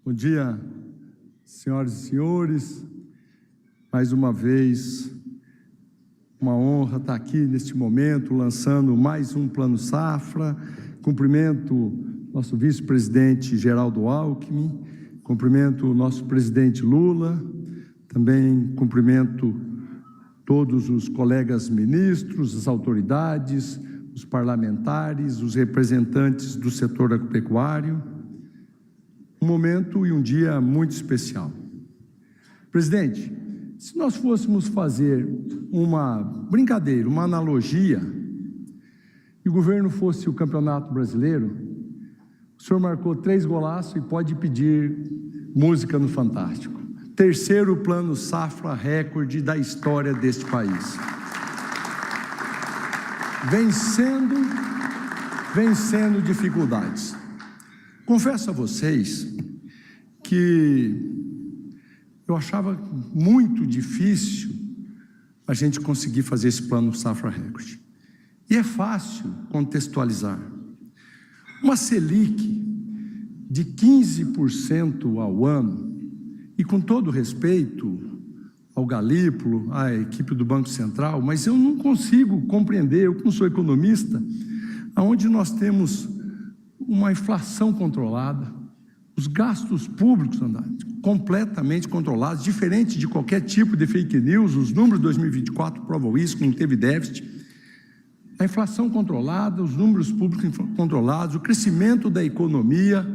Bom dia, senhoras e senhores. Mais uma vez, uma honra estar aqui neste momento, lançando mais um Plano Safra. Cumprimento nosso vice-presidente Geraldo Alckmin, cumprimento o nosso presidente Lula, também cumprimento todos os colegas ministros, as autoridades, os parlamentares, os representantes do setor agropecuário. Um momento e um dia muito especial. Presidente, se nós fôssemos fazer uma brincadeira, uma analogia, e o governo fosse o Campeonato Brasileiro, o senhor marcou 3 golaços e pode pedir música no Fantástico. Terceiro Plano Safra recorde da história deste país. Vencendo dificuldades. Confesso a vocês que eu achava muito difícil a gente conseguir fazer esse Plano Safra recorde. E é fácil contextualizar. Uma Selic de 15% ao ano, e com todo respeito ao Galípolo, à equipe do Banco Central, mas eu não consigo compreender, eu que não sou economista, aonde nós temos uma inflação controlada, os gastos públicos completamente controlados, diferente de qualquer tipo de fake news. Os números de 2024 provam isso, que não teve déficit. A inflação controlada, os números públicos controlados, o crescimento da economia,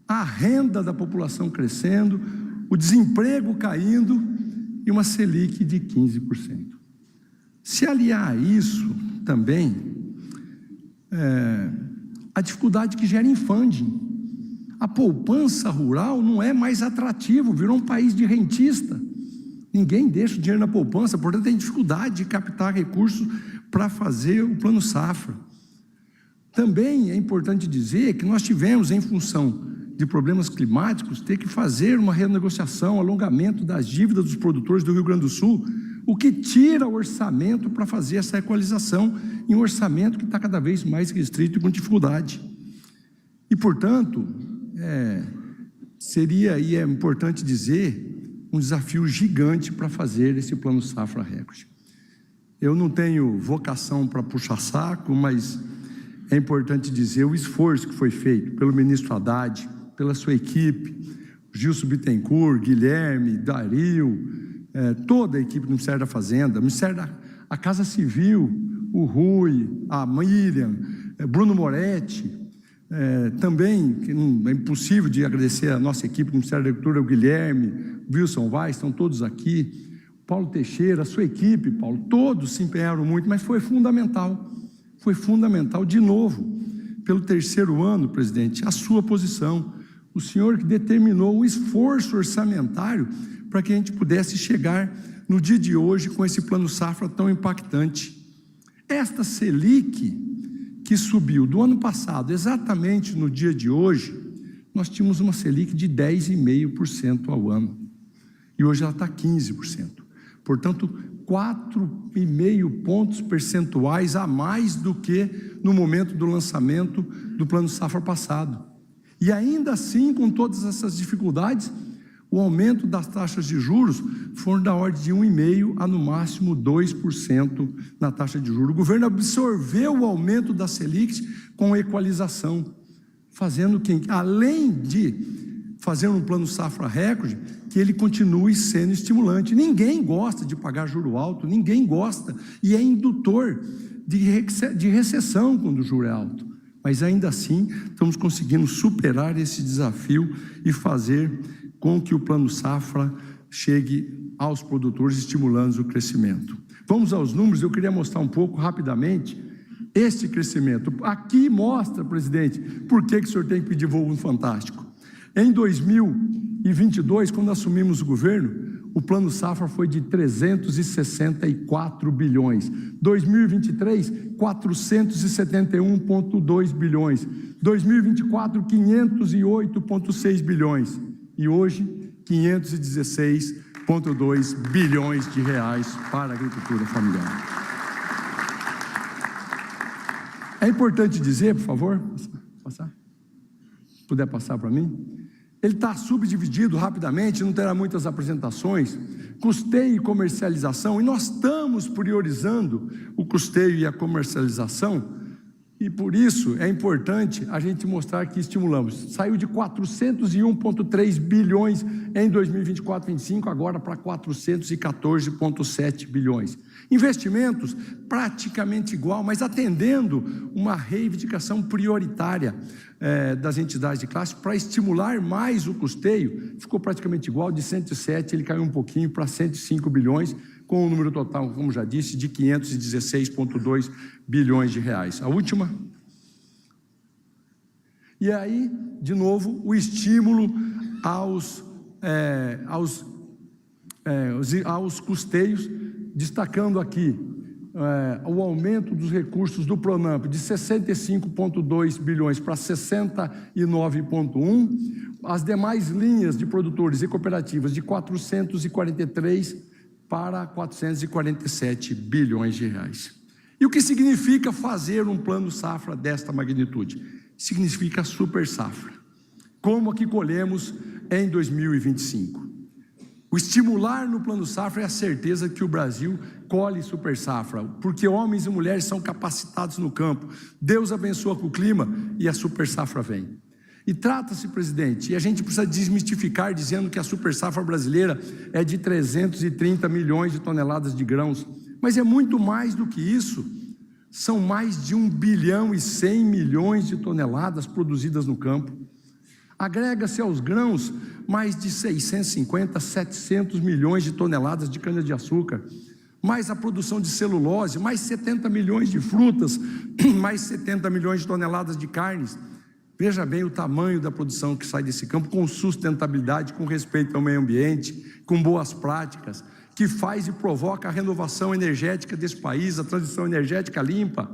a renda da população crescendo, o desemprego caindo e uma Selic de 15%. Se aliar a isso também a dificuldade que gera em funding. A poupança rural não é mais atrativo, virou um país de rentista. Ninguém deixa o dinheiro na poupança, portanto tem dificuldade de captar recursos para fazer o Plano Safra. Também é importante dizer que nós tivemos, em função de problemas climáticos, ter que fazer uma renegociação, alongamento das dívidas dos produtores do Rio Grande do Sul, o que tira o orçamento para fazer essa equalização em um orçamento que está cada vez mais restrito e com dificuldade. E, portanto, seria, e é importante dizer, um desafio gigante para fazer esse Plano Safra recorde. Eu não tenho vocação para puxar saco, mas é importante dizer o esforço que foi feito pelo ministro Haddad, pela sua equipe, Gilson Bittencourt, Guilherme, Dario, toda a equipe do Ministério da Fazenda, Ministério da Casa Civil, o Rui, a Miriam, Bruno Moretti, também, que não, é impossível de agradecer a nossa equipe do Ministério da Agricultura, o Guilherme, Wilson Vaz, estão todos aqui, Paulo Teixeira, a sua equipe, Paulo, todos se empenharam muito, mas foi fundamental de novo, pelo terceiro ano, presidente, a sua posição, o senhor que determinou o esforço orçamentário para que a gente pudesse chegar no dia de hoje com esse Plano Safra tão impactante. Esta Selic que subiu do ano passado, exatamente no dia de hoje, nós tínhamos uma Selic de 10,5% ao ano, e hoje ela está 15%. Portanto, 4,5 pontos percentuais a mais do que no momento do lançamento do Plano Safra passado. E ainda assim, com todas essas dificuldades, o aumento das taxas de juros foram da ordem de 1,5% a no máximo 2% na taxa de juros. O governo absorveu o aumento da Selic com equalização, fazendo que, além de fazer um Plano Safra recorde, que ele continue sendo estimulante. Ninguém gosta de pagar juro alto, ninguém gosta, e é indutor de recessão quando o juro é alto. Mas ainda assim, estamos conseguindo superar esse desafio e fazer com que o Plano Safra chegue aos produtores, estimulando o crescimento. Vamos aos números, eu queria mostrar um pouco rapidamente este crescimento. Aqui mostra, presidente, por que o senhor tem que pedir voo no Fantástico. Em 2022, quando assumimos o governo, o Plano Safra foi de 364 bilhões. 2023, 471,2 bilhões. 2024, 508,6 bilhões. E hoje, 516,2 bilhões de reais para a agricultura familiar. É importante dizer, por favor, puder passar para mim, Ele está subdividido rapidamente, não terá muitas apresentações, custeio e comercialização, e nós estamos priorizando o custeio e a comercialização, e por isso é importante a gente mostrar que estimulamos. Saiu de 401,3 bilhões em 2024-25, agora para 414,7 bilhões. Investimentos praticamente igual, mas atendendo uma reivindicação prioritária das entidades de classe para estimular mais o custeio, ficou praticamente igual, de 107 ele caiu um pouquinho para 105 bilhões, com o número total, como já disse, de 516,2 bilhões de reais. A última. E aí, de novo, o estímulo aos custeios, destacando aqui o aumento dos recursos do Pronamp de 65,2 bilhões para 69,1, as demais linhas de produtores e cooperativas de 443 para 447 bilhões de reais. E o que significa fazer um plano safra desta magnitude? Significa super safra, como a que colhemos em 2025. O estimular no plano safra é a certeza que o Brasil colhe super safra, porque homens e mulheres são capacitados no campo, Deus abençoa com o clima e a super safra vem. E trata-se, presidente, e a gente precisa desmistificar dizendo que a super safra brasileira é de 330 milhões de toneladas de grãos, mas é muito mais do que isso, são mais de 1 bilhão e 100 milhões de toneladas produzidas no campo. Agrega-se aos grãos mais de 650, 700 milhões de toneladas de cana-de-açúcar, mais a produção de celulose, mais 70 milhões de frutas, mais 70 milhões de toneladas de carnes. Veja bem o tamanho da produção que sai desse campo, com sustentabilidade, com respeito ao meio ambiente, com boas práticas, que faz e provoca a renovação energética desse país, a transição energética limpa,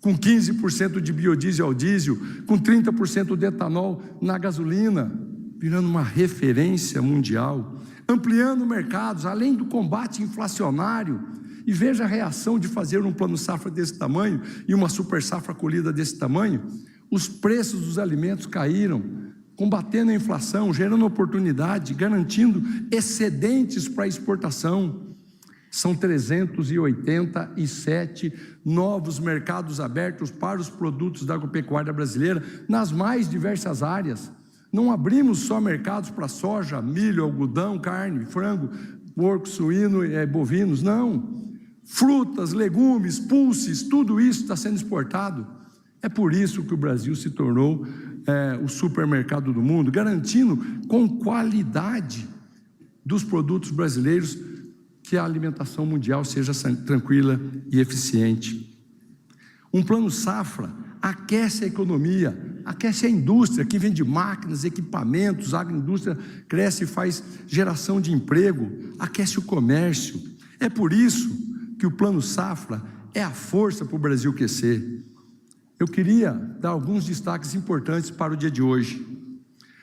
com 15% de biodiesel ao diesel, com 30% de etanol na gasolina, virando uma referência mundial, ampliando mercados, além do combate inflacionário. E veja a reação de fazer um plano safra desse tamanho e uma super safra colhida desse tamanho. Os preços dos alimentos caíram, combatendo a inflação, gerando oportunidade, garantindo excedentes para exportação. São 387 novos mercados abertos para os produtos da agropecuária brasileira, nas mais diversas áreas. Não abrimos só mercados para soja, milho, algodão, carne, frango, porco, suíno, bovinos, não. Frutas, legumes, pulses, tudo isso está sendo exportado. É por isso que o Brasil se tornou o supermercado do mundo, garantindo com qualidade dos produtos brasileiros que a alimentação mundial seja tranquila e eficiente. Um plano safra aquece a economia, aquece a indústria, que vende máquinas, equipamentos, a agroindústria cresce e faz geração de emprego, aquece o comércio. É por isso que o plano safra é a força para o Brasil crescer. Eu queria dar alguns destaques importantes para o dia de hoje.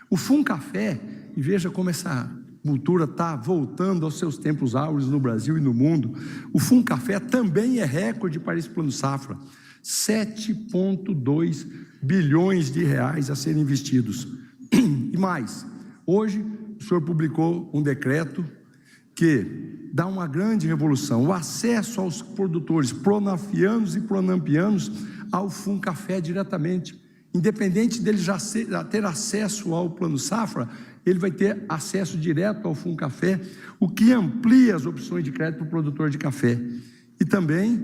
O FUNCAFé, e veja como essa cultura está voltando aos seus tempos áureos no Brasil e no mundo. O FUNCAFé também é recorde para esse plano safra, 7,2 bilhões de reais a serem investidos. E mais, hoje o senhor publicou um decreto que dá uma grande revolução, o acesso aos produtores pronafianos e pronampianos ao FUNCAFé diretamente, independente dele já ter acesso ao plano safra, ele vai ter acesso direto ao FUNCAFé, o que amplia as opções de crédito para o produtor de café. E também,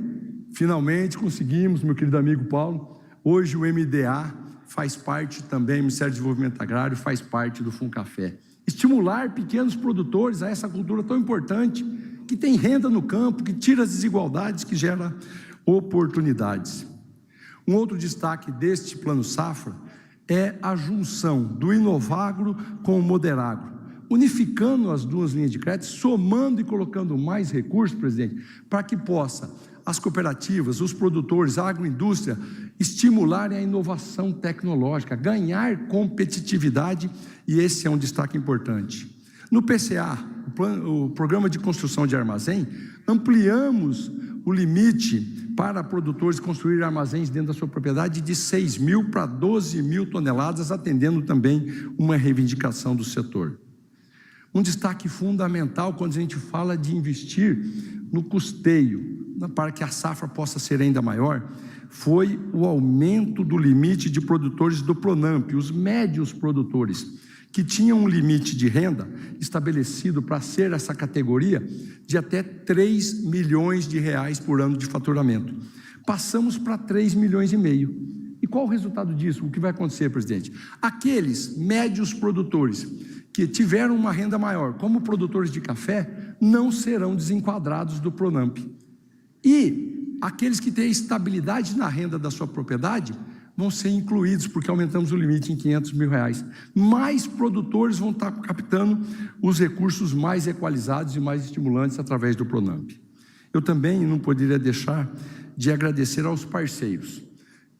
finalmente, conseguimos, meu querido amigo Paulo, hoje o MDA faz parte também, o Ministério do Desenvolvimento Agrário faz parte do FUNCAFé. Estimular pequenos produtores a essa cultura tão importante, que tem renda no campo, que tira as desigualdades, que gera oportunidades. Um outro destaque deste plano safra é a junção do Inovagro com o Moderagro, unificando as duas linhas de crédito, somando e colocando mais recursos, presidente, para que possa as cooperativas, os produtores, a agroindústria estimularem a inovação tecnológica, ganhar competitividade, e esse é um destaque importante. No PCA, o Programa de Construção de Armazém, ampliamos o limite para produtores construir armazéns dentro da sua propriedade de 6 mil para 12 mil toneladas, atendendo também uma reivindicação do setor. Um destaque fundamental quando a gente fala de investir no custeio, para que a safra possa ser ainda maior, foi o aumento do limite de produtores do Pronamp, os médios produtores, que tinham um limite de renda estabelecido para ser essa categoria de até 3 milhões de reais por ano de faturamento. Passamos para 3 milhões e meio. E qual o resultado disso? O que vai acontecer, presidente? Aqueles médios produtores que tiveram uma renda maior, como produtores de café, não serão desenquadrados do Pronamp. E aqueles que têm estabilidade na renda da sua propriedade vão ser incluídos, porque aumentamos o limite em 500 mil reais. Mais produtores vão estar captando os recursos mais equalizados e mais estimulantes através do Pronamp. Eu também não poderia deixar de agradecer aos parceiros,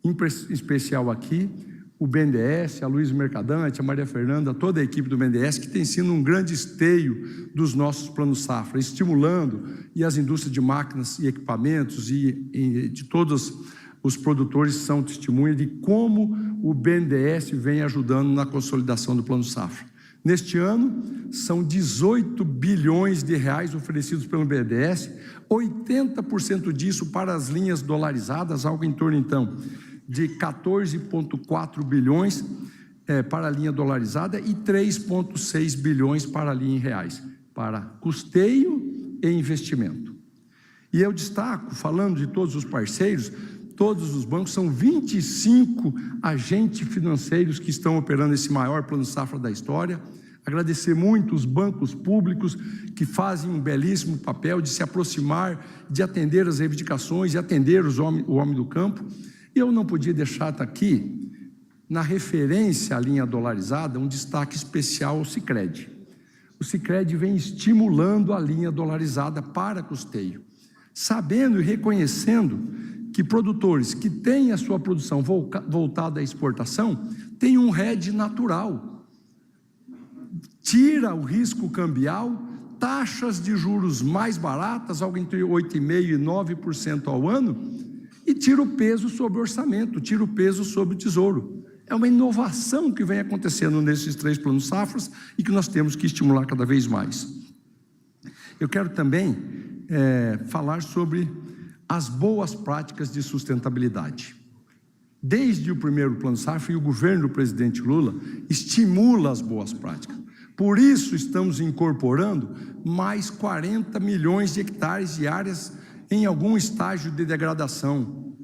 em especial aqui, o BNDES, a Luiz Mercadante, a Maria Fernanda, toda a equipe do BNDES, que tem sido um grande esteio dos nossos planos safra, estimulando, e as indústrias de máquinas e equipamentos e de todos os produtores são testemunha de como o BNDES vem ajudando na consolidação do plano safra. Neste ano, são 18 bilhões de reais oferecidos pelo BNDES, 80% disso para as linhas dolarizadas, algo em torno, então, de 14,4 bilhões para a linha dolarizada e 3,6 bilhões para a linha em reais, para custeio e investimento. E eu destaco, falando de todos os parceiros, todos os bancos, são 25 agentes financeiros que estão operando esse maior plano safra da história. Agradecer muito os bancos públicos que fazem um belíssimo papel de se aproximar, de atender as reivindicações e atender o homem do campo. Eu não podia deixar de estar aqui, na referência à linha dolarizada, um destaque especial ao Sicredi. O Sicredi vem estimulando a linha dolarizada para custeio, sabendo e reconhecendo que produtores que têm a sua produção voltada à exportação têm um hedge natural, tira o risco cambial, taxas de juros mais baratas, algo entre 8,5% e 9% ao ano, e tira o peso sobre o orçamento, tira o peso sobre o tesouro. É uma inovação que vem acontecendo nesses 3 planos safras e que nós temos que estimular cada vez mais. Eu quero também falar sobre as boas práticas de sustentabilidade. Desde o primeiro plano safra, e o governo do presidente Lula estimula as boas práticas. Por isso estamos incorporando mais 40 milhões de hectares de áreas em algum estágio de degradação.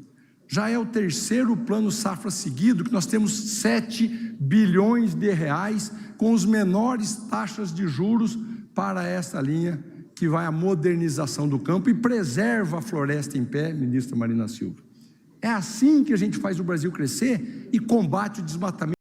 Já é o 3º plano safra seguido que nós temos 7 bilhões de reais com os menores taxas de juros para essa linha que vai à modernização do campo e preserva a floresta em pé, ministra Marina Silva. É assim que a gente faz o Brasil crescer e combate o desmatamento.